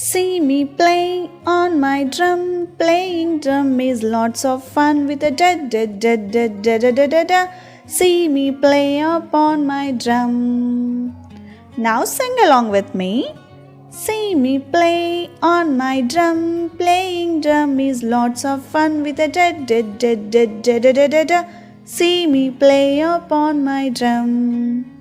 See me play on my drum. Playing drum is lots of fun with a da da da da da da da da da. See me play upon my drum. Now sing along with me. See me play on my drum. Playing drum is lots of fun with a da da da da da da da da da. See me play upon my drum.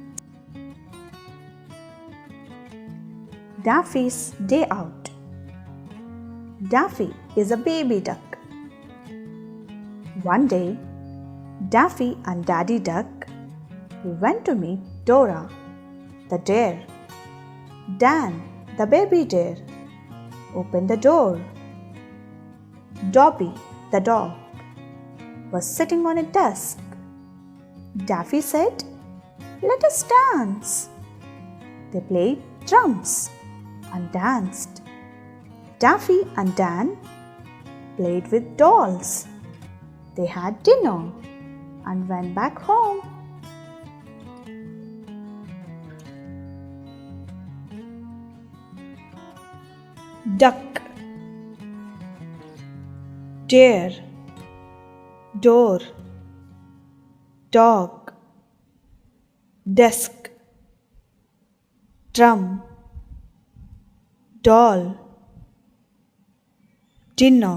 Daffy's Day Out. Daffy is a baby duck. One day, Daffy and Daddy Duck went to meet Dora, the deer. Dan, the baby deer, opened the door. Dobby, the dog, was sitting on a desk. Daffy said, "Let us dance." They played drums and danced. Daffy and Dan played with dolls. They had dinner and went back home. Duck, deer, door, dog, desk, drum, doll, dinner,